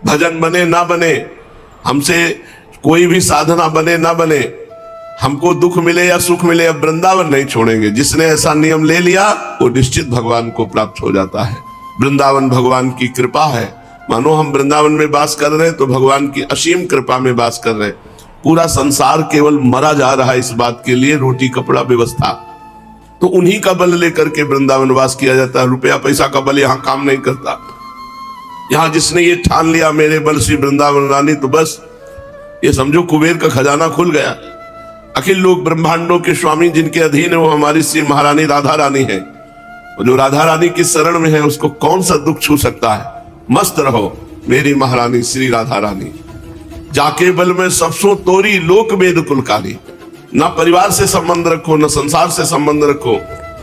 भजन बने ना बने, हमसे कोई भी साधना बने ना बने, हमको दुख मिले या सुख मिले, अब वृंदावन नहीं छोड़ेंगे। जिसने ऐसा नियम ले लिया वो निश्चित भगवान को प्राप्त हो जाता है। वृंदावन भगवान की कृपा है। मानो हम वृंदावन में वास कर रहे हैं तो भगवान की असीम कृपा में वास कर रहे हैं। पूरा संसार केवल मरा जा रहा है इस बात के लिए, रोटी कपड़ा व्यवस्था, तो उन्हीं का बल लेकर के वृंदावन वास किया जाता है। रुपया पैसा का बल यहाँ काम नहीं करता। यहाँ जिसने ये ठान लिया मेरे बल श्री वृंदावन रानी, तो बस ये समझो कुबेर का खजाना खुल गया। अखिल लोक ब्रह्मांडों के स्वामी जिनके अधीन है वो हमारी श्री महारानी राधा रानी है। जो राधा रानी की शरण में है उसको कौन सा दुख छू सकता है। मस्त रहो मेरी महारानी श्री राधा रानी, जाके बल में सबसो तोरी लोक वेद कुलकारी। ना परिवार से संबंध रखो न संसार से संबंध रखो,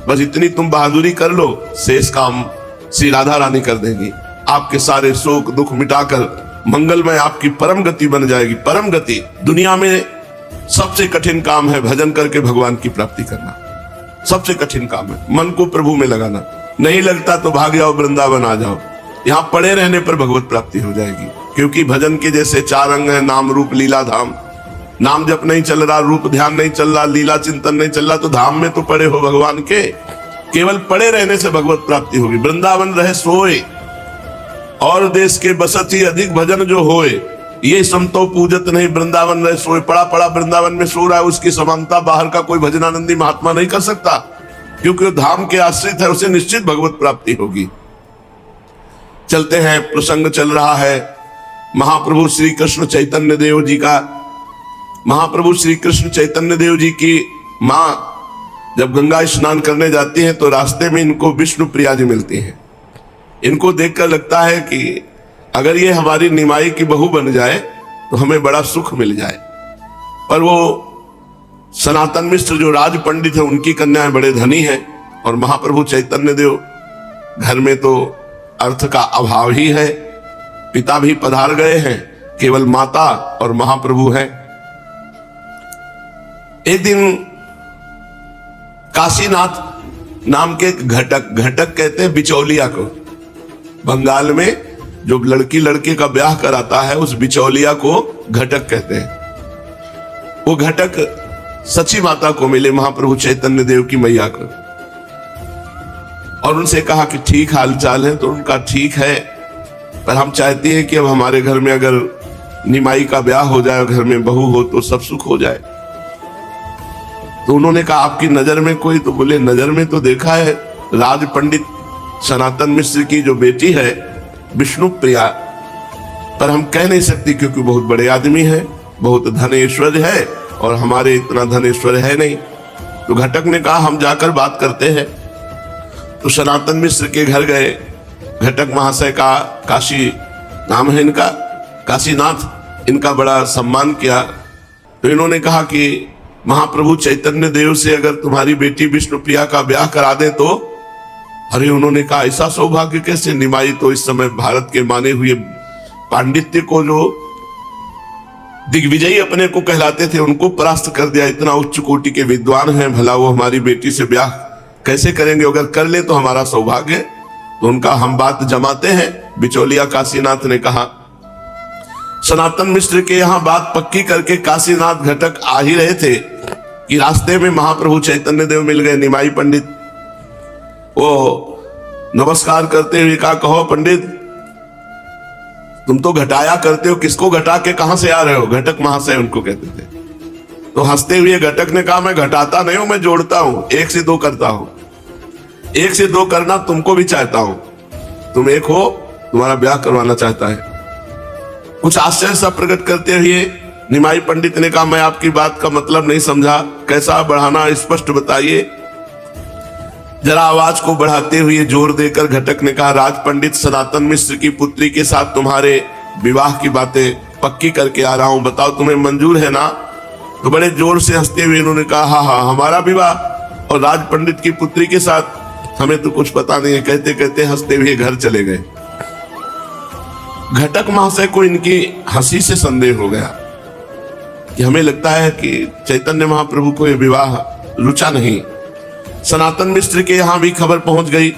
बस इतनी तुम बहादुरी कर लो, शेष काम श्री राधा रानी कर देंगी। आपके सारे शोक दुख मिटाकर मंगलमय आपकी परम गति बन जाएगी। परम गति दुनिया में सबसे कठिन काम है भजन करके भगवान की प्राप्ति करना, सबसे कठिन काम है। मन को प्रभु में लगाना, नहीं लगता तो भाग जाओ वृंदावन आ जाओ, यहाँ पड़े रहने पर भगवत प्राप्ति हो जाएगी। क्योंकि भजन के जैसे 4 अंग है, नाम रूप लीला धाम। नाम जप नहीं चल रहा, रूप ध्यान नहीं चल रहा, लीला चिंतन नहीं चल रहा, तो धाम में तो पड़े हो भगवान के। केवल पड़े रहने से भगवत प्राप्ति होगी। वृंदावन रहे सोए और देश के बसत ही अधिक भजन जो होए, ये समतो पूजत नहीं। वृंदावन रहे सोए, पड़ा पड़ा वृंदावन में सो रहा है, उसकी समानता बाहर का कोई भजनानंदी महात्मा नहीं कर सकता, क्योंकि वो धाम के आश्रित है, उसे निश्चित भगवत प्राप्ति होगी। चलते हैं, प्रसंग चल रहा है महाप्रभु श्री कृष्ण चैतन्य देव जी का। महाप्रभु श्री कृष्ण चैतन्य देव जी की माँ जब गंगा स्नान करने जाती है तो रास्ते में इनको विष्णु प्रिया जी मिलती हैं। इनको देखकर लगता है कि अगर ये हमारी निमाई की बहू बन जाए तो हमें बड़ा सुख मिल जाए। पर वो सनातन मिश्र जो राज पंडित है उनकी कन्याएं बड़े धनी हैं, और महाप्रभु चैतन्य देव घर में तो अर्थ का अभाव ही है। पिता भी पधार गए हैं, केवल माता और महाप्रभु हैं। एक दिन काशीनाथ नाम के घटक, घटक कहते हैं बिचौलिया को। बंगाल में जो लड़की लड़के का ब्याह कराता है उस बिचौलिया को घटक कहते हैं। वो घटक सची माता को मिले, महाप्रभु चैतन्य देव की मैया को, और उनसे कहा कि ठीक हाल चाल है। तो उनका ठीक है, पर हम चाहते हैं कि अब हमारे घर में अगर निमाई का ब्याह हो जाए, घर में बहू हो तो सब सुख हो जाए। तो उन्होंने कहा आपकी नजर में कोई? तो बोले नजर में तो देखा है राज पंडित सनातन मिश्र की जो बेटी है विष्णु प्रिया, पर हम कह नहीं सकती क्योंकि बहुत बड़े आदमी है, बहुत धन ऐश्वर्य है, और हमारे इतना धन ऐश्वर्य है नहीं। तो घटक ने कहा हम जाकर बात करते हैं। तो सनातन मिश्र के घर गए। घटक महाशय का, काशी नाम है इनका, काशीनाथ, इनका बड़ा सम्मान किया। तो इन्होंने कहा कि महाप्रभु चैतन्य देव से अगर तुम्हारी बेटी विष्णु प्रिया का ब्याह करा दे तो। अरे उन्होंने कहा ऐसा सौभाग्य कैसे? निमाई तो इस समय भारत के माने हुए पांडित्य को जो दिग्विजयी अपने को कहलाते थे उनको परास्त कर दिया। इतना उच्च कोटि के विद्वान हैं, भला वो हमारी बेटी से ब्याह कैसे करेंगे? अगर कर ले तो हमारा सौभाग्य। तो उनका हम बात जमाते हैं। बिचौलिया काशीनाथ ने कहा। सनातन मिश्र के यहाँ बात पक्की करके काशीनाथ घटक आ ही रहे थे कि रास्ते में महाप्रभु चैतन्य देव मिल गए। निमाई पंडित वो नमस्कार करते हुए कहा कहो पंडित तुम तो घटाया करते हो, किसको घटा के कहां से आ रहे हो? घटक महाशय उनको कहते थे। तो हंसते हुए घटक ने कहा मैं घटाता नहीं हूं, मैं जोड़ता हूं, 1 से 2 करता हूं। 1 से 2 करना तुमको भी चाहता हूं, तुम एक हो, तुम्हारा ब्याह करवाना चाहता है। कुछ आश्चर्य सा प्रकट करते हुए निमाई पंडित ने कहा मैं आपकी बात का मतलब नहीं समझा, कैसा बढ़ाना स्पष्ट बताइए। जरा आवाज को बढ़ाते हुए जोर देकर घटक ने कहा राज पंडित सनातन मिश्र की पुत्री के साथ तुम्हारे विवाह की बातें पक्की करके आ रहा हूं, बताओ तुम्हें मंजूर है ना? तो बड़े जोर से हंसते हुए उन्होंने कहा हाँ हाँ हमारा विवाह और राज पंडित की पुत्री के साथ? हमें तो कुछ पता नहीं है। कहते कहते हंसते हुए घर चले गए। घटक महाशय को इनकी हंसी से संदेह हो गया कि हमें लगता है कि चैतन्य महाप्रभु को यह विवाह रुचा नहीं। सनातन मिश्र के यहां भी खबर पहुंच गई।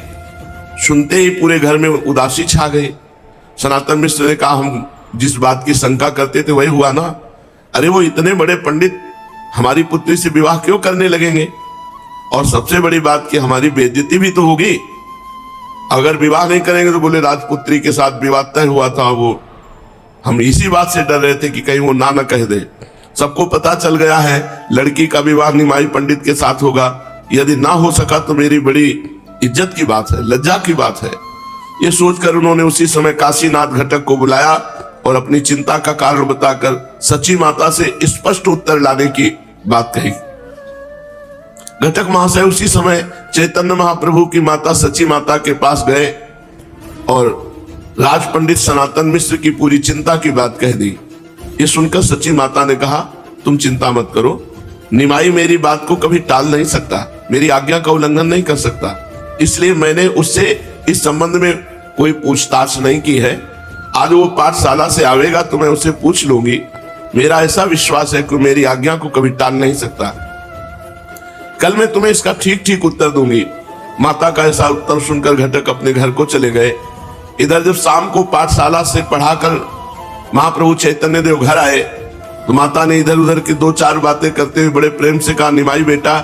सुनते ही पूरे घर में उदासी छा गई। सनातन मिश्र ने कहा, हम जिस बात की शंका करते थे वही हुआ ना। अरे वो इतने बड़े पंडित हमारी पुत्री से विवाह क्यों करने लगेंगे? और सबसे बड़ी बात कि हमारी बेइज्जती भी तो होगी। अगर विवाह नहीं करेंगे तो बोले राजपुत्री के साथ विवाह तय हुआ था, वो हम इसी बात से डर रहे थे कि कहीं वो ना कह दे। सबको पता चल गया है लड़की का विवाह निमाई पंडित के साथ होगा। यदि ना हो सका तो मेरी बड़ी इज्जत की बात है, लज्जा की बात है। ये सोचकर उन्होंने उसी समय काशीनाथ घटक को बुलाया और अपनी चिंता का कारण बताकर सची माता से स्पष्ट उत्तर लाने की बात कही। घटक महाशय उसी समय चैतन्य महाप्रभु की माता सची माता के पास गए और राज पंडित सनातन मिश्र की पूरी चिंता की बात कह दी। ये सुनकर सची माता ने कहा, तुम चिंता मत करो, निमाई मेरी बात को कभी टाल नहीं सकता, मेरी आज्ञा का उल्लंघन नहीं कर सकता, इसलिए मैंने उससे इस संबंध में कोई पूछताछ नहीं की है। आज वो पाठशाला से आवेगा तो मैं उससे पूछ लूंगी। मेरा ऐसा विश्वास है कि मेरी आज्ञा को कभी टाल नहीं सकता। कल मैं तुम्हें इसका ठीक ठीक उत्तर दूंगी। माता का ऐसा उत्तर सुनकर घटक अपने घर को चले गए। इधर जब शाम को पाठशाला से पढ़ाकर महाप्रभु चैतन्य देव घर आए तो माता ने इधर उधर की 2-4 बातें करते हुए बड़े प्रेम से कहा, निमाई बेटा,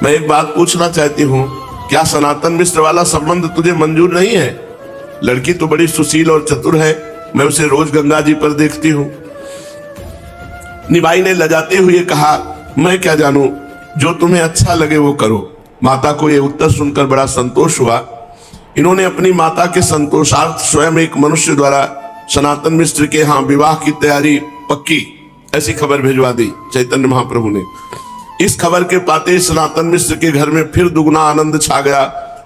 मैं एक बात पूछना चाहती हूँ, क्या सनातन मिश्र वाला संबंध तुझे मंजूर नहीं है? लड़की तो बड़ी सुशील और चतुर है, मैं उसे रोज गंगा जी पर देखती हूँ। निमाई ने लजाते हुए कहा, मैं क्या जानूं, जो तुम्हें अच्छा लगे वो करो। माता को यह उत्तर सुनकर बड़ा संतोष हुआ। इन्होंने अपनी माता के संतोषार्थ स्वयं एक मनुष्य द्वारा सनातन मिश्र के यहाँ विवाह की तैयारी पक्की ऐसी खबर भिजवा दी चैतन्य महाप्रभु ने। इस खबर के पाते सनातन मिश्र के घर में फिर दुगना आनंद छा गया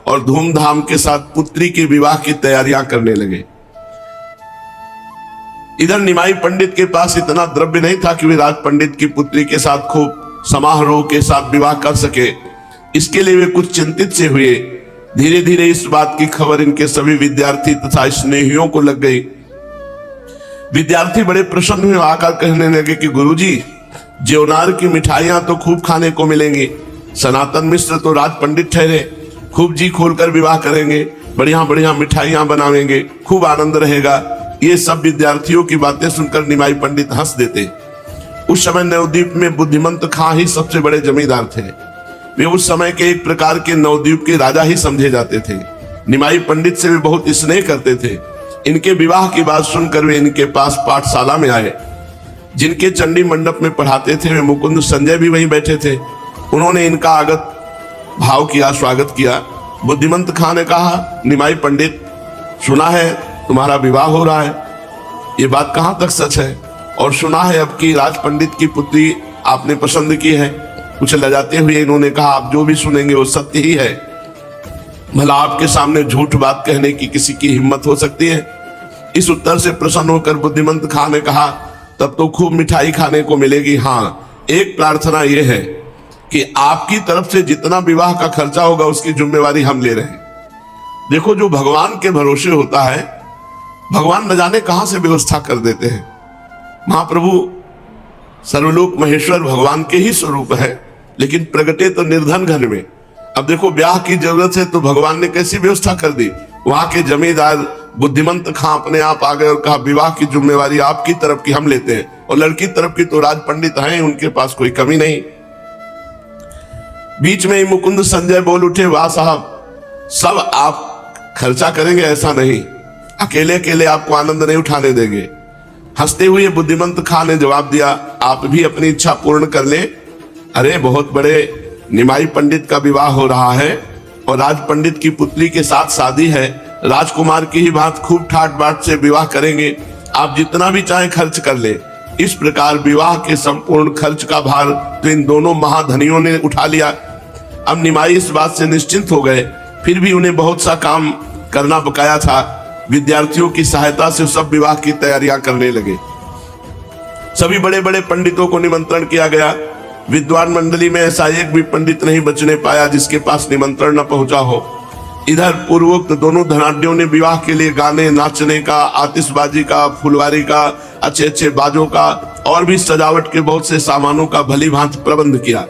और धूमधाम के साथ पुत्री के विवाह की तैयारियां करने लगे। इधर निमाई पंडित के पास इतना द्रव्य नहीं था कि वे राज पंडित की पुत्री के साथ खूब समारोह के साथ विवाह कर सके। इसके लिए वे कुछ चिंतित से हुए। धीरे धीरे इस बात की खबर इनके सभी विद्यार्थी तथा स्नेहियों को लग गई। विद्यार्थी बड़े प्रसन्न हुए, आकर कहने लगे कि गुरुजी, ज्योनार की मिठाइयां तो खूब खाने को मिलेंगी। सनातन मिश्र तो राज पंडित ठहरे, खूब जी खोलकर विवाह करेंगे, बढ़िया बढ़िया मिठाइयां बनावेंगे, खूब आनंद रहेगा। ये सब विद्यार्थियों की बातें सुनकर निमाई पंडित हंस देते। उस समय नवद्वीप में बुद्धिमंत खां ही सबसे बड़े जमींदार थे। वे उस समय के एक प्रकार के नवद्वीप के राजा ही समझे जाते थे। निमाई पंडित से वे बहुत स्नेह करते थे। इनके विवाह की बात सुनकर वे इनके पास पाठशाला में आए। जिनके चंडी मंडप में पढ़ाते थे वे मुकुंद संजय भी वहीं बैठे थे। उन्होंने इनका आगत भाव किया, स्वागत किया। बुद्धिमंत खां ने कहा, निमाई पंडित, सुना है तुम्हारा विवाह हो रहा है, ये बात कहां तक सच है? और सुना है अब की राज पंडित की पुत्री आपने पसंद की है। कुछ लजाते हुए इन्होंने कहा, आप जो भी सुनेंगे वो सत्य ही है। भला आपके सामने झूठ बात कहने की किसी की हिम्मत हो सकती है? इस उत्तर से प्रसन्न होकर बुद्धिमंत खां ने कहा, तब तो खूब मिठाई खाने को मिलेगी। हाँ, एक प्रार्थना यह है कि आपकी तरफ से जितना विवाह का खर्चा होगा उसकी जिम्मेवारी हम ले रहे हैं। देखो, जो भगवान के भरोसे होता है, भगवान न जाने कहां से व्यवस्था कर देते हैं। महाप्रभु सर्वलोक महेश्वर भगवान के ही स्वरूप है, लेकिन प्रगटे तो निर्धन घर में। अब देखो, ब्याह की जरूरत है तो भगवान ने कैसी व्यवस्था कर दी। वहां के जमींदार बुद्धिमंत खां अपने आप आ गए और कहा, विवाह की जिम्मेवारी आपकी तरफ की हम लेते हैं। और लड़की तरफ की तो राज पंडित हैं, उनके पास कोई कमी नहीं। बीच में ही मुकुंद संजय बोल उठे, वाह साहब, सब आप खर्चा करेंगे ऐसा नहीं, अकेले अकेले आपको आनंद नहीं उठाने देंगे। हंसते हुए बुद्धिमंत खां ने जवाब दिया, आप भी अपनी इच्छा पूर्ण कर ले। अरे, बहुत बड़े निमाई पंडित का विवाह हो रहा है और राज पंडित की पुत्री के साथ शादी है। राजकुमार की ही बात खूब ठाट बाट से विवाह करेंगे, आप जितना भी चाहे खर्च कर ले। इस प्रकार विवाह के संपूर्ण खर्च का भार तो इन दोनों महाधनियों ने उठा लिया। अब निमाई इस बात से निश्चिंत हो गए। फिर भी उन्हें बहुत सा काम करना बकाया था। विद्यार्थियों की सहायता से सब विवाह की तैयारियां करने लगे। सभी बड़े बड़े पंडितों को निमंत्रण किया गया। विद्वान मंडली में ऐसा एक भी पंडित नहीं बचने पाया जिसके पास निमंत्रण न पहुंचा हो। इधर पूर्वोक्त दोनों धनाढ्यों ने विवाह के लिए गाने, नाचने का, आतिशबाजी का, फुलवारी का, अच्छे अच्छे बाजों का और भी सजावट के बहुत से सामानों का भली भांति प्रबंध किया।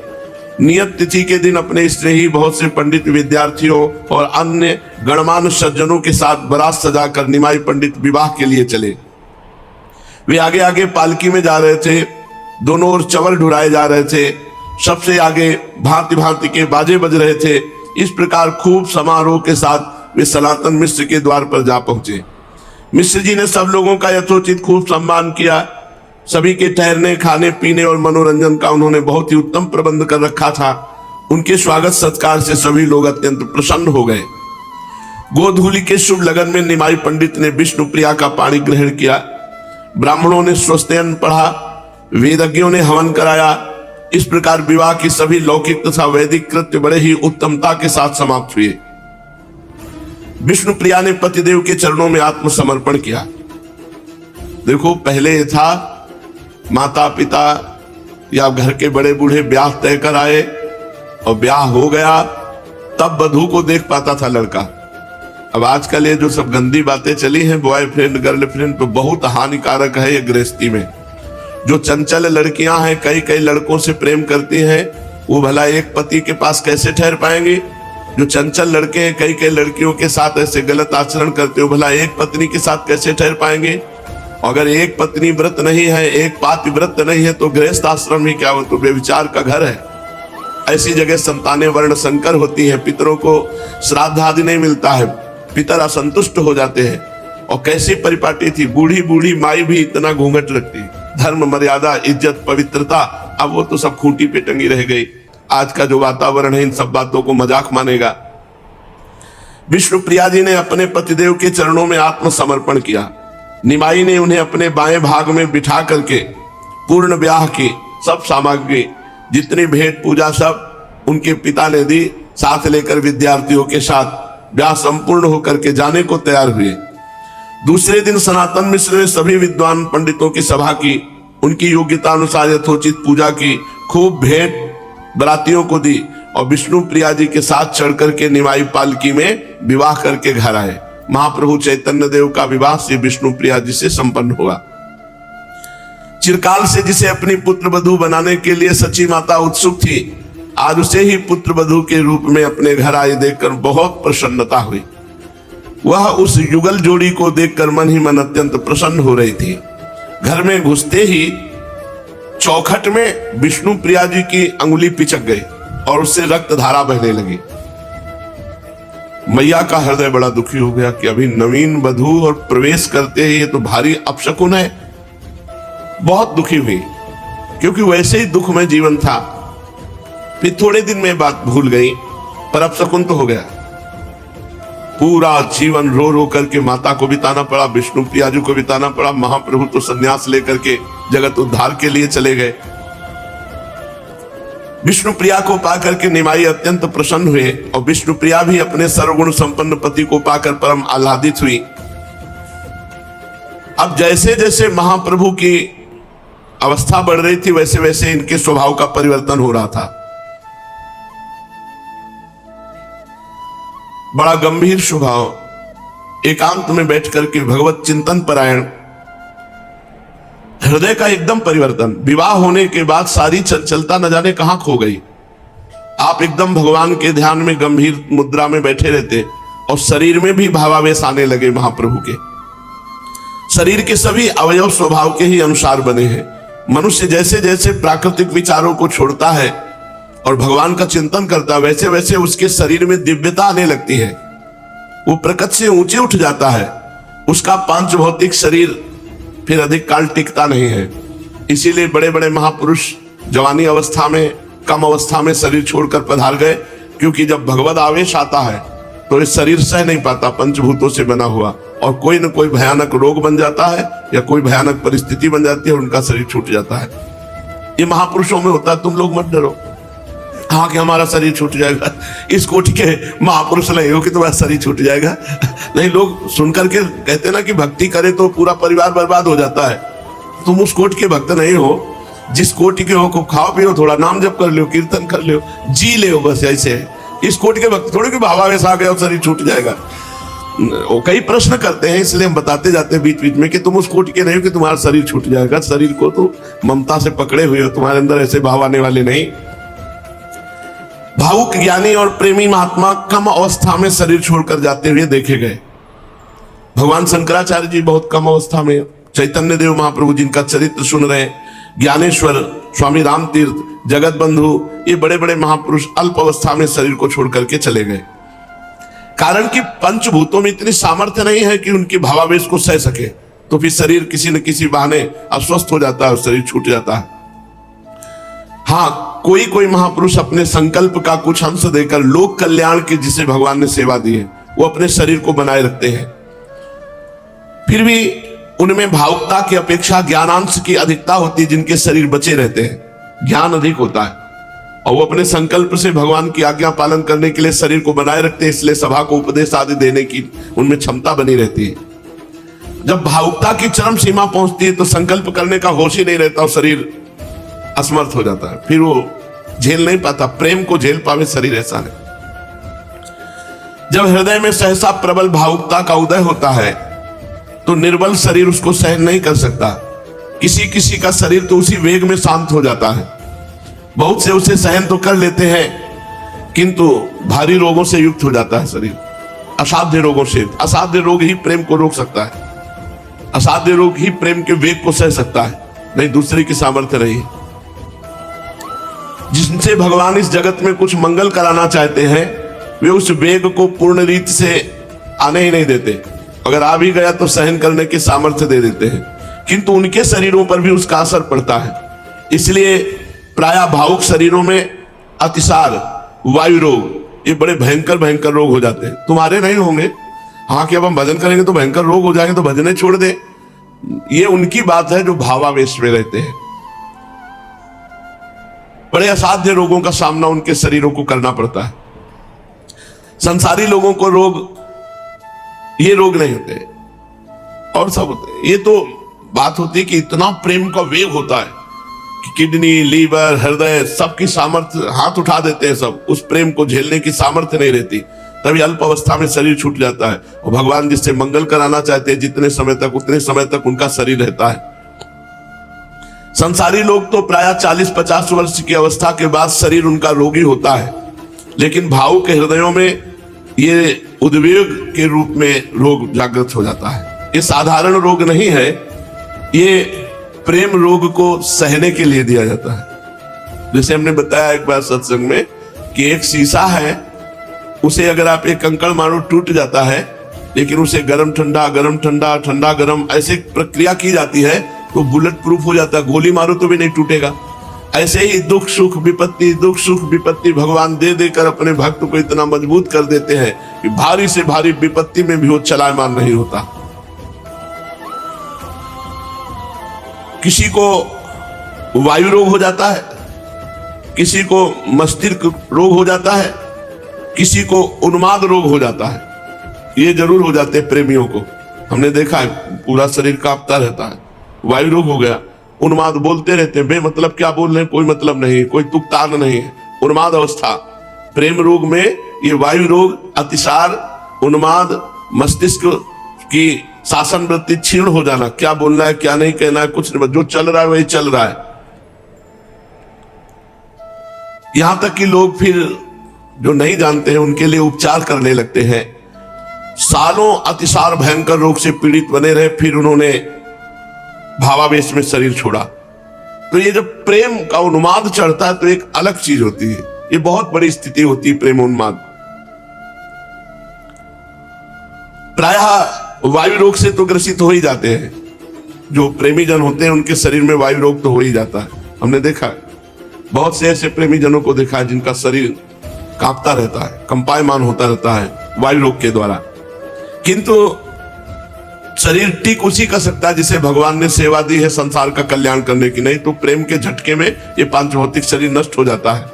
नियत तिथि के दिन अपने स्नेही बहुत से पंडित विद्यार्थियों और अन्य गणमान्य सज्जनों के साथ बारात सजाकर निमाई पंडित विवाह के लिए चले। वे आगे आगे पालकी में जा रहे थे, दोनों ओर चंवर ढुराए जा रहे थे, सबसे आगे भांति भांति के बाजे बज रहे थे। इस प्रकार खूब समारोह के साथ वे सनातन मिश्र के द्वार पर जा पहुंचे। मिश्र जी ने सब लोगों का यथोचित खूब सम्मान किया। सभी के ठहरने, खाने पीने और मनोरंजन का उन्होंने बहुत ही उत्तम प्रबंध कर रखा था। उनके स्वागत सत्कार से सभी लोग अत्यंत प्रसन्न हो गए। गोधूलि के शुभ लगन में निमाई पंडित ने विष्णु प्रिया का पाणी ग्रहण किया। ब्राह्मणों ने स्वस्त्ययन पढ़ा, वेदज्ञों ने हवन कराया। इस प्रकार विवाह की सभी लौकिक तथा वैदिक कृत्य बड़े ही उत्तमता के साथ समाप्त हुए। विष्णु प्रिया ने पतिदेव के चरणों में आत्मसमर्पण किया। देखो, पहले था माता पिता या घर के बड़े बूढ़े ब्याह तय कर आए और ब्याह हो गया, तब वधू को देख पाता था लड़का। अब आजकल ये जो सब गंदी बातें चली हैं, बॉयफ्रेंड गर्लफ्रेंड, तो बहुत हानिकारक है ये गृहस्थी में। जो चंचल लड़कियां हैं, कई कई लड़कों से प्रेम करती हैं, वो भला एक पति के पास कैसे ठहर पाएंगे? जो चंचल लड़के हैं, कई कई लड़कियों के साथ ऐसे गलत आचरण करते हो, भला एक पत्नी के साथ कैसे ठहर पाएंगे? अगर एक पत्नी व्रत नहीं है, एक पाति व्रत नहीं है, तो गृहस्थ आश्रम ही क्या हो, तो बेविचार का घर है। ऐसी जगह संतानें वर्ण संकर होती हैं, पितरों को श्राद्ध आदि नहीं मिलता है, पितर असंतुष्ट हो जाते हैं। और कैसी परिपाटी थी, बूढ़ी बूढ़ी माई भी इतना घूंघट रखती, धर्म मर्यादा इज्जत पवित्रता, अब वो तो सब खूंटी पे टंगी रह गई। आज का जो वातावरण है इन सब बातों को मजाक मानेगा। विष्णु प्रिया जी ने अपने पतिदेव के चरणों में आत्मसमर्पण किया। निमाई ने उन्हें अपने बाएं भाग में बिठा करके पूर्ण ब्याह की सब सामग्री, जितनी भेंट पूजा सब उनके पिता ने दी। साथ लेकर विद्यार्थियों के साथ ब्याह संपूर्ण होकर के जाने को तैयार हुए। दूसरे दिन सनातन मिश्र ने सभी विद्वान पंडितों की सभा की, उनकी योग्यता अनुसार यथोचित पूजा की, खूब भेंट बरातियों को दी और विष्णु प्रिया जी के साथ चढ़ करके निमाई पालकी में विवाह करके घर आए। महाप्रभु चैतन्य देव का विवाह श्री विष्णु प्रिया जी से संपन्न हुआ। चिरकाल से जिसे अपनी पुत्र वधू बनाने के लिए सची माता उत्सुक थी, आज उसे ही पुत्र वधू के रूप में अपने घर आए देखकर बहुत प्रसन्नता हुई। वह उस युगल जोड़ी को देखकर मन ही मन अत्यंत प्रसन्न हो रही थी। घर में घुसते ही चौखट में विष्णु प्रिया जी की अंगुली पिचक गई और उससे रक्त धारा बहने लगी। मैया का हृदय बड़ा दुखी हो गया कि अभी नवीन वधू और प्रवेश करते ही ये तो भारी अपशकुन है। बहुत दुखी हुई, क्योंकि वैसे ही दुख में जीवन था। फिर थोड़े दिन में बात भूल गई, पर अपशकुन तो हो गया। पूरा जीवन रो रो करके माता को बिताना पड़ा, विष्णु प्रिया जी को बिताना पड़ा। महाप्रभु तो संन्यास लेकर के जगत उद्धार के लिए चले गए। विष्णु प्रिया को पाकर के निमाई अत्यंत प्रसन्न हुए और विष्णु प्रिया भी अपने सर्वगुण संपन्न पति को पाकर परम आह्लादित हुई। अब जैसे जैसे महाप्रभु की अवस्था बढ़ रही थी, वैसे वैसे इनके स्वभाव का परिवर्तन हो रहा था। बड़ा गंभीर स्वभाव, एकांत में बैठ करके भगवत चिंतन परायण, हृदय का एकदम परिवर्तन। विवाह होने के बाद सारी चंचलता न जाने कहां खो गई। आप एकदम भगवान के ध्यान में गंभीर मुद्रा में बैठे रहते और शरीर में भी भावावेश आने लगे। महाप्रभु के शरीर के सभी अवयव स्वभाव के ही अनुसार बने हैं। मनुष्य जैसे जैसे प्राकृतिक विचारों को छोड़ता है और भगवान का चिंतन करता है, वैसे वैसे उसके शरीर में दिव्यता आने लगती है। वो प्रकृति से ऊंचे उठ जाता है। उसका पांच भौतिक शरीर फिर अधिक काल टिकता नहीं है। इसीलिए बड़े बड़े महापुरुष जवानी अवस्था में, कम अवस्था में शरीर छोड़कर पधार गए, क्योंकि जब भगवत आवेश आता है तो इस शरीर सह नहीं पाता, पंचभूतों से बना हुआ, और कोई न कोई भयानक रोग बन जाता है या कोई भयानक परिस्थिति बन जाती है और उनका शरीर छूट जाता है। ये महापुरुषों में होता है। तुम लोग मत डरो हाँ कि हमारा शरीर छूट जाएगा, इस कोटि के महापुरुष नहीं हो कि तुम्हारा शरीर छूट जाएगा। नहीं, लोग सुनकर के कहते ना कि भक्ति करे तो पूरा परिवार बर्बाद हो जाता है। तुम उस कोटि के भक्त नहीं हो। जिस कोटि के हो, खाओ पियो, थोड़ा नाम जप कर लो, कीर्तन कर लो, जी ले, बस ऐसे है। इस कोटि के भक्त थोड़े कि भावावेश आ गया और शरीर छूट जाएगा। वो कई प्रश्न करते हैं, इसलिए हम बताते जाते हैं बीच बीच में कि तुम उस कोटि के नहीं हो कि तुम्हारा शरीर छूट जाएगा। शरीर को तो ममता से पकड़े हुए हो, तुम्हारे अंदर ऐसे भाव आने वाले नहीं। भावुक ज्ञानी और प्रेमी महात्मा कम अवस्था में शरीर छोड़कर जाते हुए देखे गए। भगवान शंकराचार्य जी बहुत कम अवस्था में, चैतन्य देव महाप्रभु जिनका चरित्र सुन रहे हैं, ज्ञानेश्वर, स्वामी राम तीर्थ, जगत बंधु, ये बड़े बड़े महापुरुष अल्प अवस्था में शरीर को छोड़ करके चले गए। कारण कि पंचभूतों में इतनी सामर्थ्य नहीं है कि उनके भावावेश को सह सके, तो फिर शरीर किसी न किसी बहाने अस्वस्थ हो जाता है, शरीर छूट जाता है। हाँ, कोई कोई महापुरुष अपने संकल्प का कुछ अंश देकर लोक कल्याण की जिसे भगवान ने सेवा दी है, वो अपने शरीर को बनाए रखते हैं। फिर भी उनमें भावुकता की अपेक्षा ज्ञानांश की अधिकता होती है, जिनके शरीर बचे रहते हैं, ज्ञान अधिक होता है और वो अपने संकल्प से भगवान की आज्ञा पालन करने के लिए शरीर को बनाए रखते हैं, इसलिए सभा को उपदेश आदि देने की उनमें क्षमता बनी रहती है। जब भावुकता की चरम सीमा पहुंचती है तो संकल्प करने का होश ही नहीं रहता और शरीर असमर्थ हो जाता है, फिर वो झेल नहीं पाता, प्रेम को झेल पावे शरीर ऐसा नहीं। जब हृदय में सहसा प्रबल भावुकता का उदय होता है तो निर्बल शरीर उसको सहन नहीं कर सकता। किसी किसी का शरीर तो उसी वेग में शांत हो जाता है, बहुत से उसे सहन तो कर लेते हैं किंतु भारी रोगों से युक्त हो जाता है शरीर, असाध्य रोगों से। असाध्य रोग ही प्रेम को रोक सकता है, असाध्य रोग ही प्रेम के वेग को सह सकता है, नहीं दूसरे की सामर्थ्य नहीं। जिनसे भगवान इस जगत में कुछ मंगल कराना चाहते हैं वे उस वेग को पूर्ण रीति से आने ही नहीं देते, अगर आ भी गया तो सहन करने की सामर्थ्य दे देते हैं, किंतु उनके शरीरों पर भी उसका असर पड़ता है। इसलिए प्रायः भावुक शरीरों में अतिसार, वायु रोग, ये बड़े भयंकर भयंकर रोग हो जाते हैं। तुम्हारे नहीं होंगे, हाँ कि अब हम भजन करेंगे तो भयंकर रोग हो जाएंगे तो भजन छोड़ दे, ये उनकी बात है जो भावावेश में रहते हैं। बड़े असाध्य रोगों का सामना उनके शरीरों को करना पड़ता है। संसारी लोगों को रोग, ये रोग नहीं होते और सब होते। ये तो बात होती है कि इतना प्रेम का वेग होता है कि किडनी, लीवर, हृदय सबकी सामर्थ्य हाथ उठा देते हैं, सब उस प्रेम को झेलने की सामर्थ्य नहीं रहती, तभी अल्प अवस्था में शरीर छूट जाता है। और भगवान जिससे मंगल कराना चाहते हैं जितने समय तक, उतने समय तक उनका शरीर रहता है। संसारी लोग तो प्रायः 40-50 वर्ष की अवस्था के बाद शरीर उनका रोगी होता है, लेकिन भावुक के हृदयों में ये उद्वेग के रूप में रोग जागृत हो जाता है। ये साधारण रोग नहीं है, ये प्रेम रोग को सहने के लिए दिया जाता है। जैसे हमने बताया एक बार सत्संग में कि एक शीशा है, उसे अगर आप एक कंकड़ मारो टूट जाता है, लेकिन उसे गरम ठंडा, गरम ठंडा, ठंडा गरम ऐसे प्रक्रिया की जाती है तो बुलेट प्रूफ हो जाता है, गोली मारो तो भी नहीं टूटेगा। ऐसे ही दुख सुख विपत्ति, दुख सुख विपत्ति भगवान दे देकर अपने भक्त को इतना मजबूत कर देते हैं कि भारी से भारी विपत्ति में भी वो चलायमान नहीं होता। किसी को वायु रोग हो जाता है, किसी को मस्तिष्क रोग हो जाता है, किसी को उन्माद रोग हो जाता है। ये जरूर हो जाते हैं प्रेमियों को, हमने देखा है, पूरा शरीर कांपता रहता है। वायु रोग हो गया, उन्माद, बोलते रहते हैं बेमतलब, क्या बोल रहे हैं, कोई मतलब नहीं, कोई तुक तान नहीं है, उन्माद अवस्था। प्रेम रोग में ये वायु रोग, अतिसार, उन्माद, मस्तिष्क की शासन वृत्ति क्षीण हो जाना, क्या बोलना है क्या नहीं कहना है कुछ नहीं, जो चल रहा है वही चल रहा है। यहां तक कि लोग फिर जो नहीं जानते हैं उनके लिए उपचार करने लगते हैं। सालों अतिसार भयंकर रोग से पीड़ित बने रहे, फिर उन्होंने भावावेश में शरीर छोड़ा। तो ये जब प्रेम का उन्माद चढ़ता है तो एक अलग चीज होती है, ये बहुत बड़ी स्थिति होती है प्रेम उन्माद। प्रायः वायु रोग से तो ग्रसित हो ही जाते हैं, जो प्रेमी जन होते हैं उनके शरीर में वायु रोग तो हो ही जाता है। हमने देखा है, बहुत से ऐसे प्रेमी जनों को देखा है जिनका शरीर कांपता रहता है, कंपायमान होता रहता है वायु रोग के द्वारा। किंतु शरीर ठीक उसी कर सकता है जिसे भगवान ने सेवा दी है संसार का कल्याण करने की, नहीं तो प्रेम के झटके में ये पांच भौतिक शरीर नष्ट हो जाता है।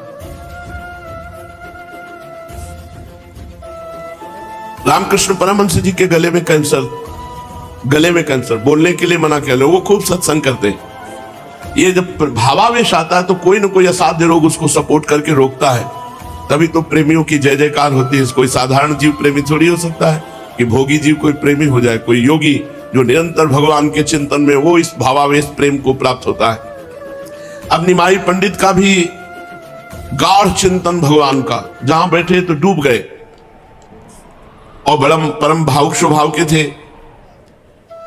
रामकृष्ण परमहंस जी के गले में कैंसर, बोलने के लिए मना किया, वो खूब सत्संग करते हैं। ये जब भावावेश आता है तो कोई ना कोई असाध्य रोग उसको सपोर्ट करके रोकता है, तभी तो प्रेमियों की जय जयकार होती है। कोई साधारण जीव प्रेमी थोड़ी हो सकता है कि भोगी जीव कोई प्रेमी हो जाए। कोई योगी जो निरंतर भगवान के चिंतन में, वो इस भावावेश प्रेम को प्राप्त होता है। अब निमाई पंडित का भी गाढ़ चिंतन भगवान का, जहां बैठे तो डूब गए, और बड़ा परम भावुक स्वभाव के थे।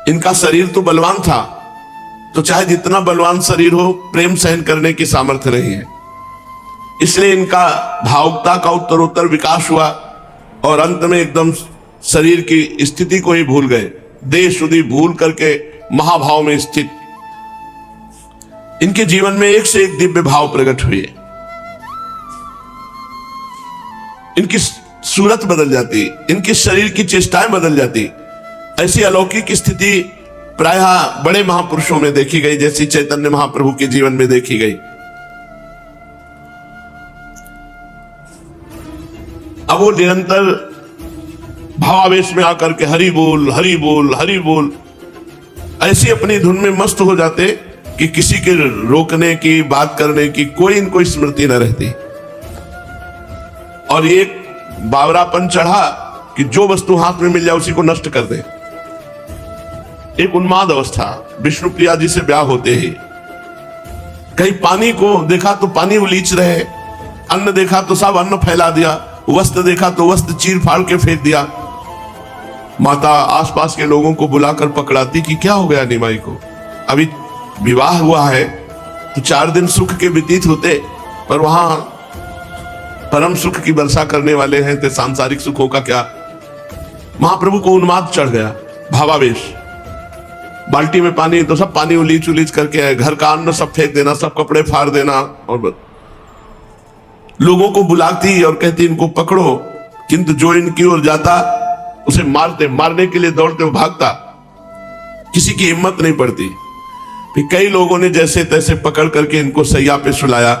इनका शरीर तो बलवान था, तो चाहे जितना बलवान शरीर हो, प्रेम सहन करने की सामर्थ्य नहीं है। इसलिए इनका भावुकता का उत्तरोत्तर विकास हुआ, और अंत में एकदम शरीर की स्थिति को ही भूल गए, देह शुद्धि भूल करके महाभाव में स्थित। इनके जीवन में एक से एक दिव्य भाव प्रकट हुए। इनकी सूरत बदल जाती, इनके शरीर की चेष्टाएं बदल जाती। ऐसी अलौकिक स्थिति प्रायः बड़े महापुरुषों में देखी गई, जैसी चैतन्य महाप्रभु के जीवन में देखी गई। अब वो निरंतर भावावेश में आकर के हरि बोल हरि बोल हरि बोल, ऐसी अपनी धुन में मस्त हो जाते कि किसी के रोकने की, बात करने की कोई इनको स्मृति न रहती। और एक बावरापन चढ़ा कि जो वस्तु हाथ में मिल जाए उसी को नष्ट कर दे। एक उन्माद अवस्था। विष्णु प्रिया जी से ब्याह होते ही कहीं पानी को देखा तो पानी उलीच रहे, अन्न देखा तो सब अन्न फैला दिया, वस्त्र देखा तो वस्त्र चीर फाड़ के फेंक दिया। माता आसपास के लोगों को बुलाकर पकड़ाती कि क्या हो गया निमाई को, अभी विवाह हुआ है तो 4 दिन सुख के व्यतीत होते, पर वहां परम सुख की वर्षा करने वाले हैं, तो सांसारिक सुखों का क्या। महाप्रभु को उन्माद चढ़ गया, भावावेश। बाल्टी में पानी तो सब पानी उलीच उलीच करके है, घर का अन्न सब फेंक देना, सब कपड़े फाड़ देना, और लोगों को बुलाती और कहती इनको पकड़ो, किंतु जो इनकी ओर जाता उसे मारते, मारने के लिए दौड़ते, वो भागता, किसी की हिम्मत नहीं पड़ती। फिर कई लोगों ने जैसे तैसे पकड़ करके इनको सैया पे सुलाया।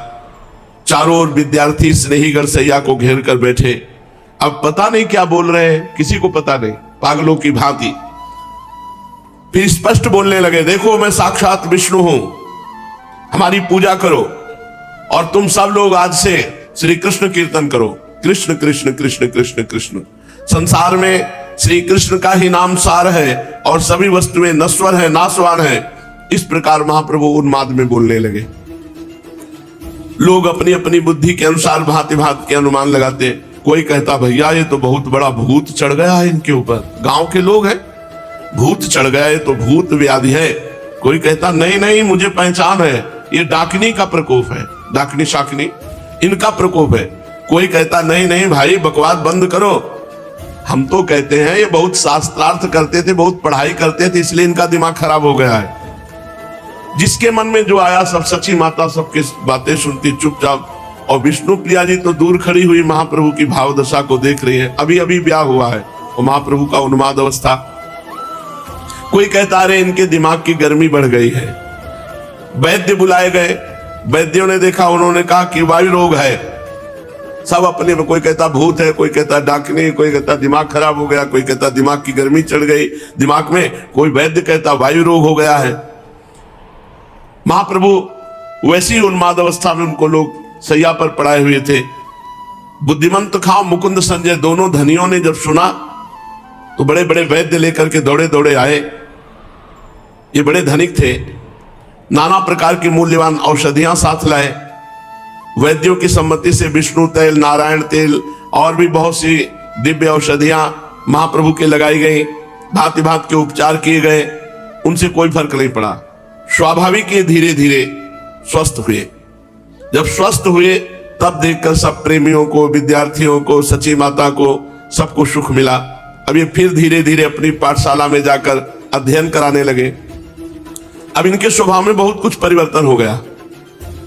चारों ओर विद्यार्थी स्नेहीगण सैया को घेर कर बैठे। अब पता नहीं क्या बोल रहे हैं, किसी को पता नहीं, पागलों की भांति। फिर स्पष्ट बोलने लगे, देखो मैं साक्षात विष्णु हूं, हमारी पूजा करो, और तुम सब लोग आज से श्री कृष्ण कीर्तन करो, कृष्ण कृष्ण कृष्ण कृष्ण कृष्ण। संसार में श्री कृष्ण का ही नाम सार है, और सभी वस्तुएं नश्वर है, नाशवान है। इस प्रकार महाप्रभु उन्माद में बोलने लगे। लोग अपनी अपनी बुद्धि के अनुसार भांति भांति के अनुमान लगाते। कोई कहता भैया ये तो बहुत बड़ा भूत चढ़ गया है इनके ऊपर, गांव के लोग हैं, भूत चढ़ गया है तो भूत व्याधि है। कोई कहता नहीं नहीं मुझे पहचान है, ये डाकनी का प्रकोप है, डाकनी शाकनी इनका प्रकोप है। कोई कहता नहीं नहीं भाई बकवास बंद करो, हम तो कहते हैं ये बहुत शास्त्रार्थ करते थे, बहुत पढ़ाई करते थे, इसलिए इनका दिमाग खराब हो गया है। जिसके मन में जो आया सब सची माता सबकी बातें सुनती चुपचाप। और विष्णु प्रिया जी तो दूर खड़ी हुई महाप्रभु की भाव दशा को देख रही है। अभी अभी ब्याह हुआ है और महाप्रभु का उन्माद अवस्था। कोई कहता रहे इनके दिमाग की गर्मी बढ़ गई है। वैद्य बुलाए गए, वैद्यों ने देखा, उन्होंने कहा कि वायु रोग है। सब अपने, कोई कहता भूत है, कोई कहता डाकनी, कोई कहता दिमाग खराब हो गया, कोई कहता दिमाग की गर्मी चढ़ गई दिमाग में, कोई वैद्य कहता वायु रोग हो गया है। महाप्रभु वैसी उन्माद अवस्था में उनको लोग सैया पर पड़ाए हुए थे। बुद्धिमंत खां मुकुंद संजय दोनों धनियों ने जब सुना तो बड़े बड़े वैद्य लेकर के दौड़े दौड़े आए। ये बड़े धनिक थे, नाना प्रकार की मूल्यवान औषधियां साथ लाए। वैद्यों की सम्मति से विष्णु तेल, नारायण तेल और भी बहुत सी दिव्य औषधियां महाप्रभु के लगाई गई। भांति भांति के उपचार किए गए, उनसे कोई फर्क नहीं पड़ा। स्वाभाविक ये धीरे धीरे स्वस्थ हुए। जब स्वस्थ हुए तब देखकर सब प्रेमियों को, विद्यार्थियों को, सची माता को, सबको सुख मिला। अब ये फिर धीरे धीरे अपनी पाठशाला में जाकर अध्ययन कराने लगे। अब इनके स्वभाव में बहुत कुछ परिवर्तन हो गया।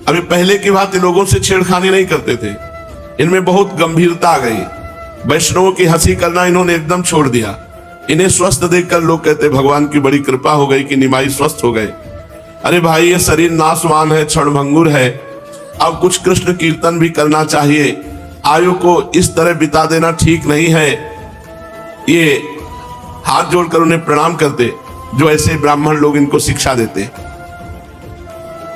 अभी पहले की भांति लोगों से छेड़खानी नहीं करते थे, इनमें बहुत गंभीरता आ गई। वैष्णवों की हंसी करना इन्होंने एकदम छोड़ दिया। इन्हें स्वस्थ देखकर लोग कहते भगवान की बड़ी कृपा हो गई कि निमाई स्वस्थ हो गए। अरे भाई ये शरीर नाशवान है, क्षणभंगुर है, अब कुछ कृष्ण कीर्तन भी करना चाहिए। आयु को इस तरह बिता देना ठीक नहीं है। ये हाथ जोड़कर उन्हें प्रणाम करते जो ऐसे ब्राह्मण लोग इनको शिक्षा देते।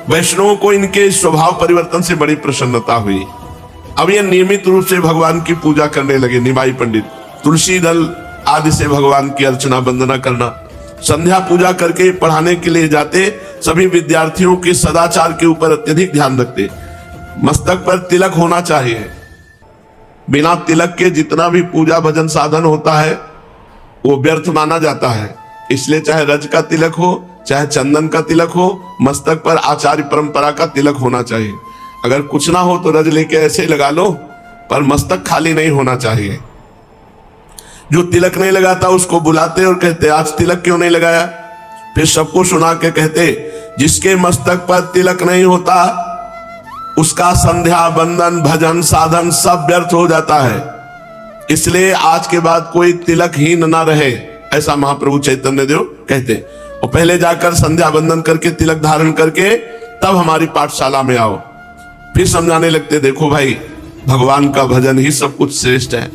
वैष्णवों को इनके स्वभाव परिवर्तन से बड़ी प्रसन्नता हुई। अब ये नियमित रूप से भगवान की पूजा करने लगे। निमाई पंडित तुलसी दल आदि से भगवान की अर्चना वंदना करना, संध्या पूजा करके पढ़ाने के लिए जाते। सभी विद्यार्थियों के सदाचार के ऊपर अत्यधिक ध्यान रखते। मस्तक पर तिलक होना चाहिए। बिना तिलक के जितना भी पूजा भजन साधन होता है वो व्यर्थ माना जाता है। इसलिए चाहे रज का तिलक हो, चाहे चंदन का तिलक हो, मस्तक पर आचार्य परंपरा का तिलक होना चाहिए। अगर कुछ ना हो तो रज लेके ऐसे लगा लो, पर मस्तक खाली नहीं होना चाहिए। जो तिलक नहीं लगाता उसको बुलाते और कहते आज तिलक क्यों नहीं लगाया? फिर सबको सुना के कहते जिसके मस्तक पर तिलक नहीं होता उसका संध्या बंदन भजन साधन सब व्यर्थ हो जाता है। इसलिए आज के बाद कोई तिलकहीन ना रहे, ऐसा महाप्रभु चैतन्य देव कहते। और पहले जाकर संध्या बंदन करके तिलक धारण करके तब हमारी पाठशाला में आओ। फिर समझाने लगते देखो भाई, भगवान का भजन ही सब कुछ श्रेष्ठ है।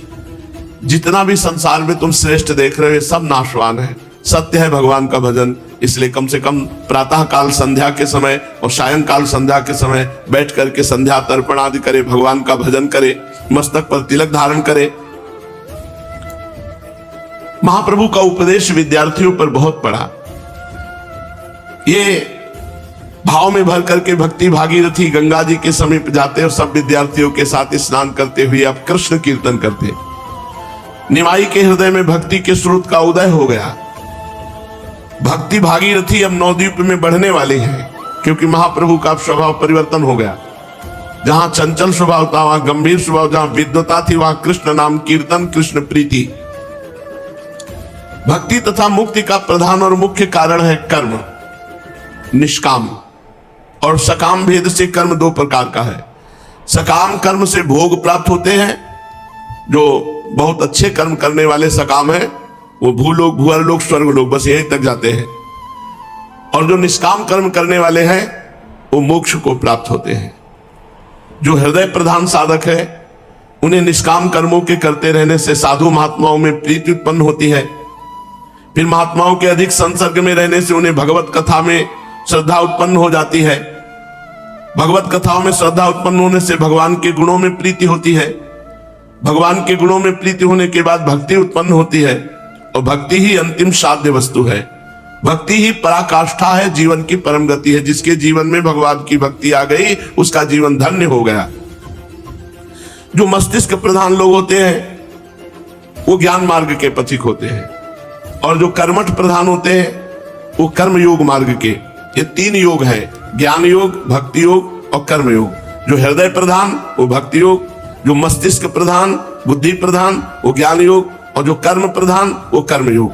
जितना भी संसार में तुम श्रेष्ठ देख रहे हो सब नाशवान है। सत्य है भगवान का भजन। इसलिए कम से कम प्रातः काल संध्या के समय और सायंकाल संध्या के समय बैठ करके संध्या तर्पण आदि करे, भगवान का भजन करे, मस्तक पर तिलक धारण करे। महाप्रभु का उपदेश विद्यार्थियों पर बहुत पड़ा। ये भाव में भर करके भक्ति भागीरथी गंगा जी के समीप जाते और सब विद्यार्थियों के साथ स्नान करते हुए अब कृष्ण कीर्तन करते। निमाई के हृदय में भक्ति के स्रोत का उदय हो गया। भक्ति भागीरथी अब नवद्वीप में बढ़ने वाली है, क्योंकि महाप्रभु का स्वभाव परिवर्तन हो गया। जहां चंचल स्वभाव था वहां गंभीर स्वभाव, जहां विद्वता थी वहां कृष्ण नाम कीर्तन, कृष्ण प्रीति। भक्ति तथा मुक्ति का प्रधान और मुख्य कारण है कर्म, निष्काम और सकाम भेद से कर्म दो प्रकार का है। सकाम कर्म से भोग प्राप्त होते हैं, जो बहुत अच्छे कर्म करने वाले सकाम है वो भूलोक भूअरलोक स्वर्गलोक बस यहीं तक जाते हैं। और जो निष्काम कर्म करने वाले हैं वो मोक्ष को प्राप्त होते हैं। जो हृदय प्रधान साधक है उन्हें निष्काम कर्मों के करते रहने से साधु महात्माओं में प्रीति उत्पन्न होती है। फिर महात्माओं के अधिक संसर्ग में रहने से उन्हें भगवत कथा में श्रद्धा उत्पन्न हो जाती है। भगवत कथाओं में श्रद्धा उत्पन्न होने से भगवान के गुणों में प्रीति होती है। भगवान के गुणों में प्रीति होने के बाद भक्ति उत्पन्न होती है, और भक्ति ही अंतिम साध्य वस्तु है। भक्ति ही पराकाष्ठा है, जीवन की परम गति है। जिसके जीवन में भगवान की भक्ति आ गई उसका जीवन धन्य हो गया। जो मस्तिष्क प्रधान लोग होते हैं वो ज्ञान मार्ग के पथिक होते हैं, और जो कर्मठ प्रधान होते हैं वो कर्म योग मार्ग के। ये तीन योग है, ज्ञान योग, भक्ति योग और कर्म योग। जो हृदय प्रधान वो भक्ति योग, जो मस्तिष्क प्रधान बुद्धि प्रधान वो ज्ञान योग, और जो कर्म प्रधान वो कर्म योग।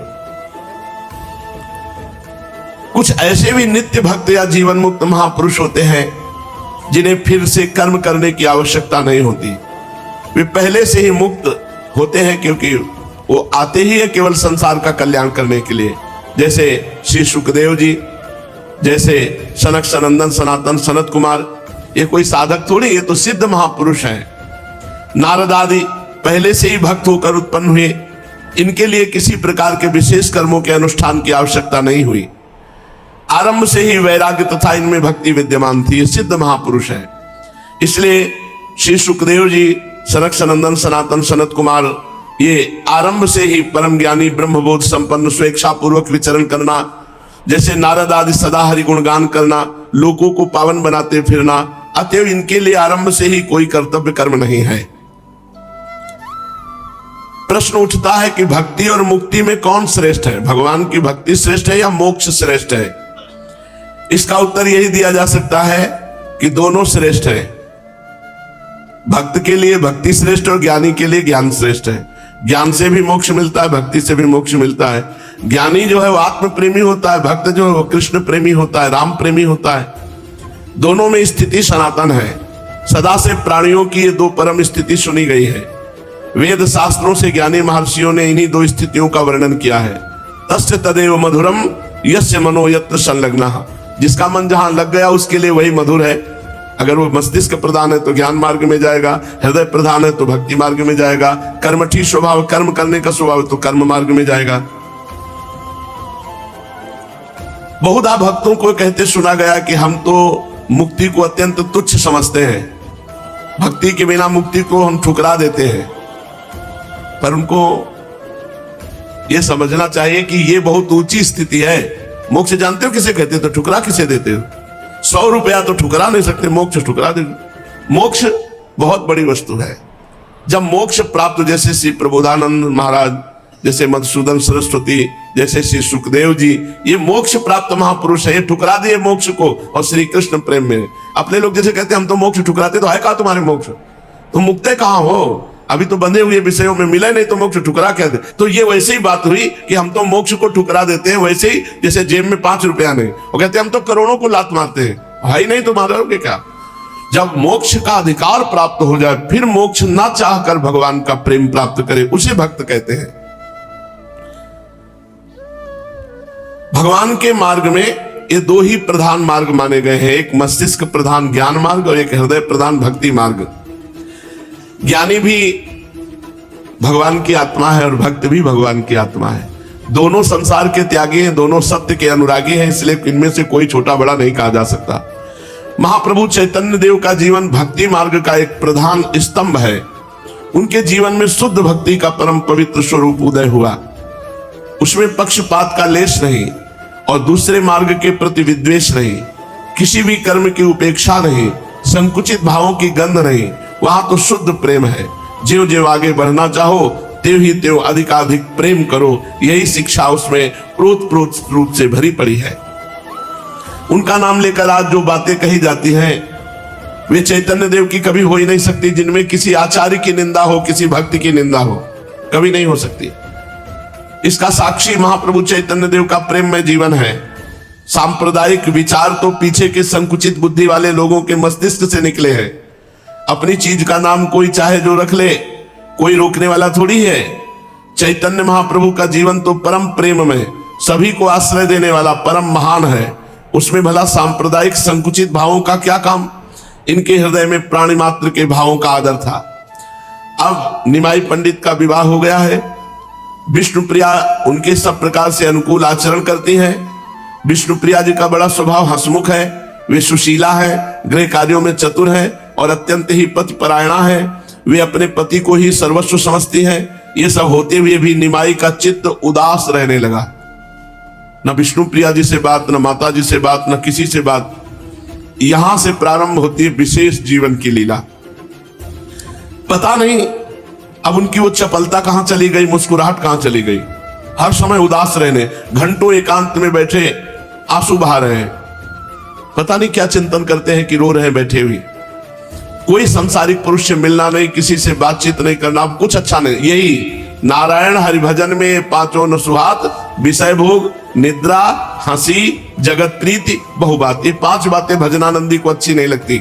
कुछ ऐसे भी नित्य भक्त या जीवन मुक्त महापुरुष होते हैं जिन्हें फिर से कर्म करने की आवश्यकता नहीं होती। वे पहले से ही मुक्त होते हैं, क्योंकि वो आते ही है केवल संसार का कल्याण करने के लिए। जैसे श्री सुखदेव जी, जैसे सनक सनंदन सनातन सनत कुमार, ये कोई साधक थोड़ी, ये तो सिद्ध महापुरुष हैं। नारद आदि पहले से ही भक्त होकर उत्पन्न हुए। इनके लिए किसी प्रकार के विशेष कर्मों के अनुष्ठान की आवश्यकता नहीं हुई। आरंभ से ही वैराग्य तथा इनमें भक्ति विद्यमान थी। ये सिद्ध महापुरुष हैं। इसलिए श्री सुखदेव जी, सनक सनंदन सनातन सनत कुमार, ये आरंभ से ही परम ज्ञानी ब्रह्मबोध संपन्न स्वेच्छा पूर्वक विचरण करना, जैसे नारद आदि सदा हरि गुणगान करना, लोगों को पावन बनाते फिरना, अतएव इनके लिए आरंभ से ही कोई कर्तव्य कर्म नहीं है। प्रश्न उठता है कि भक्ति और मुक्ति में कौन श्रेष्ठ है? भगवान की भक्ति श्रेष्ठ है या मोक्ष श्रेष्ठ है? इसका उत्तर यही दिया जा सकता है कि दोनों श्रेष्ठ है। भक्त के लिए भक्ति श्रेष्ठ और ज्ञानी के लिए ज्ञान श्रेष्ठ है। ज्ञान से भी मोक्ष मिलता है, भक्ति से भी मोक्ष मिलता है। ज्ञानी जो है वो आत्म प्रेमी होता है, भक्त जो है वो कृष्ण प्रेमी होता है, राम प्रेमी होता है। दोनों में स्थिति सनातन है। सदा से प्राणियों की ये दो परम स्थिति सुनी गई है। वेद शास्त्रों से ज्ञानी महर्षियों ने इन्हीं दो स्थितियों का वर्णन किया है। तस्य तदेव मधुरम यस्य मनो यत्र संलग्नः। जिसका मन जहां लग गया उसके लिए वही मधुर है। अगर वो मस्तिष्क प्रधान है तो ज्ञान मार्ग में जाएगा, हृदय प्रधान है तो भक्ति मार्ग में जाएगा, कर्मठी स्वभाव कर्म करने का स्वभाव तो कर्म मार्ग में जाएगा। बहुधा भक्तों को कहते सुना गया कि हम तो मुक्ति को अत्यंत तुच्छ समझते हैं, भक्ति के बिना मुक्ति को हम ठुकरा देते हैं। पर उनको यह समझना चाहिए कि यह बहुत ऊंची स्थिति है। मोक्ष जानते हो किसे कहते हो? तो ठुकरा किसे देते हो? 100 रुपया तो ठुकरा नहीं सकते, मोक्ष ठुकरा दे। मोक्ष बहुत बड़ी वस्तु है। जब मोक्ष प्राप्त, जैसे श्री प्रबोधानंद महाराज, जैसे मधुसूदन सरस्वती, जैसे श्री सुखदेव जी, ये मोक्ष प्राप्त महापुरुष है, ये ठुकरा दिए मोक्ष को और श्री कृष्ण प्रेम में। अपने लोग जैसे कहते हैं हम तो मोक्ष ठुकराते, तो है कहा तुम्हारे मोक्ष, तुम मुक्ते कहां हो, अभी तो बंधे हुए विषयों में मिले नहीं तो मोक्ष ठुकरा कहते। तो ये वैसे ही बात हुई कि हम तो मोक्ष को ठुकरा देते हैं, वैसे ही जैसे जेब में 5 रुपया नहीं, वो कहते हैं हम तो करोड़ों को लात मारते हैं, भाई नहीं तुम्हारे क्या। जब मोक्ष का अधिकार प्राप्त हो जाए, फिर मोक्ष ना चाहकर भगवान का प्रेम प्राप्त करे, उसे भक्त कहते हैं। भगवान के मार्ग में ये 2 ही प्रधान मार्ग माने गए हैं, एक मस्तिष्क प्रधान ज्ञान मार्ग और एक हृदय प्रधान भक्ति मार्ग। ज्ञानी भी भगवान की आत्मा है और भक्त भी भगवान की आत्मा है। दोनों संसार के त्यागी हैं, दोनों सत्य के अनुरागी हैं, इसलिए इनमें से कोई छोटा बड़ा नहीं कहा जा सकता। महाप्रभु चैतन्य देव का जीवन भक्ति मार्ग का एक प्रधान स्तंभ है। उनके जीवन में शुद्ध भक्ति का परम पवित्र स्वरूप उदय हुआ, उसमें पक्षपात का लेश नहीं और दूसरे मार्ग के प्रति विद्वेष नहीं, किसी भी कर्म की उपेक्षा नहीं, संकुचित भावों की गंध नहीं, वहां तो शुद्ध प्रेम है। ज्यों ज्यों आगे बढ़ना चाहो त्यों ही त्यों अधिकाधिक प्रेम करो, यही शिक्षा उसमें प्रोत रूप से भरी पड़ी है। उनका नाम लेकर आज जो बातें कही जाती हैं वे चैतन्य देव की कभी हो ही नहीं सकती, जिनमें किसी आचार्य की निंदा हो, किसी भक्त की निंदा हो, कभी नहीं हो सकती। इसका साक्षी महाप्रभु चैतन्य देव का प्रेममय जीवन है। सांप्रदायिक विचार तो पीछे के संकुचित बुद्धि वाले लोगों के मस्तिष्क से निकले हैं। अपनी चीज का नाम कोई चाहे जो रख ले, कोई रोकने वाला थोड़ी है। चैतन्य महाप्रभु का जीवन तो परम प्रेम में सभी को आश्रय देने वाला परम महान है, उसमें भला सांप्रदायिक संकुचित भावों का क्या काम। इनके हृदय में प्राणी मात्र के भावों का आदर था। अब निमाई पंडित का विवाह हो गया है, विष्णुप्रिया उनके सब प्रकार से अनुकूल आचरण करती हैं। विष्णुप्रिया जी का बड़ा स्वभाव हंसमुख है, वे सुशीला है, गृह कार्यों में चतुर है और अत्यंत ही पति परायणा है। वे अपने पति को ही सर्वस्व समझती हैं। ये सब होते हुए भी निमाई का चित्त उदास रहने लगा। न विष्णुप्रिया जी से बात, न माता जी से बात, न किसी से बात। यहां से प्रारंभ होती है विशेष जीवन की लीला। पता नहीं अब उनकी वो चपलता कहां चली गई, मुस्कुराहट कहां चली गई। हर समय उदास रहने, घंटों एकांत में बैठे आंसू बहा रहे हैं। पता नहीं क्या चिंतन करते हैं कि रो रहे हैं बैठे हुए। कोई संसारिक पुरुष से मिलना नहीं, किसी से बातचीत नहीं करना, कुछ अच्छा नहीं। यही नारायण हरिभजन में 5 न सुहात, विषय भोग, निद्रा, हंसी, जगत प्रीति, बहुबात। ये 5 बातें भजनानंदी को अच्छी नहीं लगती।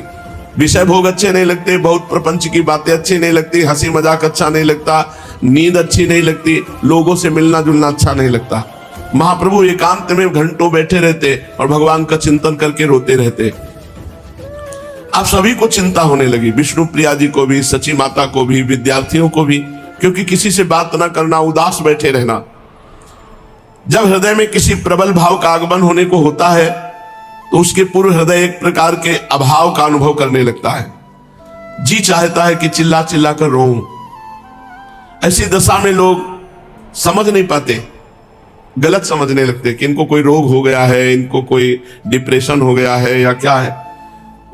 विषय भोग अच्छे नहीं लगते, बहुत प्रपंच की बातें अच्छी नहीं लगती, हंसी मजाक अच्छा नहीं लगता, नींद अच्छी नहीं लगती, लोगों से मिलना जुलना अच्छा नहीं लगता। महाप्रभु एकांत में घंटों बैठे रहते और भगवान का चिंतन करके रोते रहते। अब सभी को चिंता होने लगी, विष्णु प्रिया जी को भी, सची माता को भी, विद्यार्थियों को भी, क्योंकि किसी से बात न करना, उदास बैठे रहना। जब हृदय में किसी प्रबल भाव का आगमन होने को होता है तो उसके पूर्व हृदय एक प्रकार के अभाव का अनुभव करने लगता है। जी चाहता है कि चिल्ला चिल्ला कर रोऊं। ऐसी दशा में लोग समझ नहीं पाते, गलत समझने लगते कि इनको कोई रोग हो गया है, इनको कोई डिप्रेशन हो गया है या क्या है।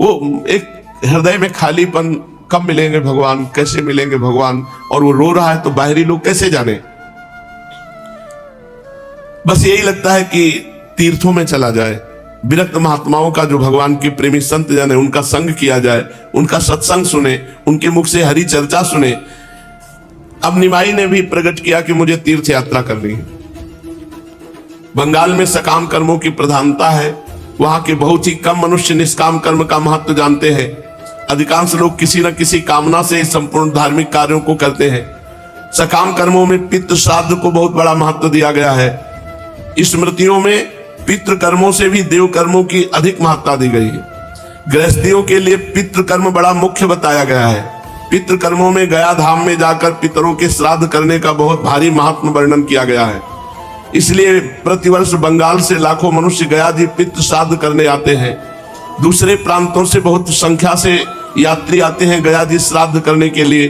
वो एक हृदय में खालीपन, कब मिलेंगे भगवान, कैसे मिलेंगे भगवान, और वो रो रहा है तो बाहरी लोग कैसे जाने। बस यही लगता है कि तीर्थों में चला जाए, विरक्त महात्माओं का जो भगवान के प्रेमी संत जन है उनका संग किया जाए, उनका सत्संग सुने, उनके मुख से हरि चर्चा सुने। अब निमाई ने भी प्रकट किया कि मुझे तीर्थ यात्रा करनी है। बंगाल में सकाम कर्मों की प्रधानता है, वहां के बहुत ही कम मनुष्य निष्काम कर्म का महत्व जानते हैं। अधिकांश लोग किसी न किसी कामना से संपूर्ण धार्मिक कार्यों को करते हैं। सकाम कर्मों में पितृ श्राद्ध को बहुत बड़ा महत्व दिया गया है। स्मृतियों में पितृ कर्मों से भी देव कर्मों की अधिक महत्ता दी गई है। गृहस्थियों के लिए पितृ कर्म बड़ा मुख्य बताया गया है। पितृ कर्मों में गया धाम में जाकर पितरों के श्राद्ध करने का बहुत भारी महात्म वर्णन किया गया है। इसलिए प्रतिवर्ष बंगाल से लाखों मनुष्य गया जी पितृ श्राद्ध करने आते हैं। दूसरे प्रांतों से बहुत संख्या से यात्री आते हैं गया जी श्राद्ध करने के लिए।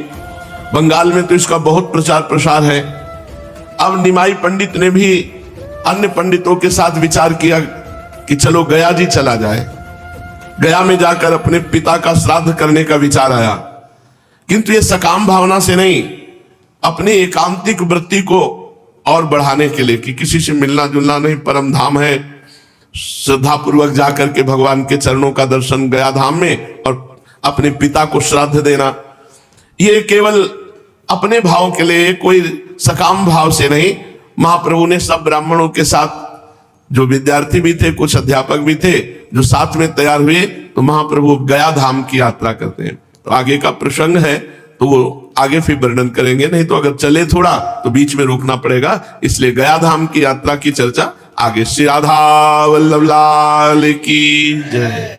बंगाल में तो इसका बहुत प्रचार प्रसार है। अब निमाई पंडित ने भी अन्य पंडितों के साथ विचार किया कि चलो गया जी चला जाए। गया में जाकर अपने पिता का श्राद्ध करने का विचार आया, किंतु ये सकाम भावना से नहीं, अपनी एकांतिक वृत्ति को और बढ़ाने के लिए कि किसी से मिलना जुलना नहीं, परम धाम है, श्रद्धा पूर्वक जाकर के भगवान के चरणों का दर्शन गया धाम में और अपने पिता को श्राद्ध देना, ये केवल अपने भाव के लिए, कोई सकाम भाव से नहीं। महाप्रभु ने सब ब्राह्मणों के साथ, जो विद्यार्थी भी थे, कुछ अध्यापक भी थे, जो साथ में तैयार हुए, तो महाप्रभु गया धाम की यात्रा करते हैं। तो आगे का प्रसंग है तो वो आगे फिर वर्णन करेंगे, नहीं तो अगर चले थोड़ा तो बीच में रोकना पड़ेगा, इसलिए गया धाम की यात्रा की चर्चा आगे। श्री राधा वल्लभ लाल की जय।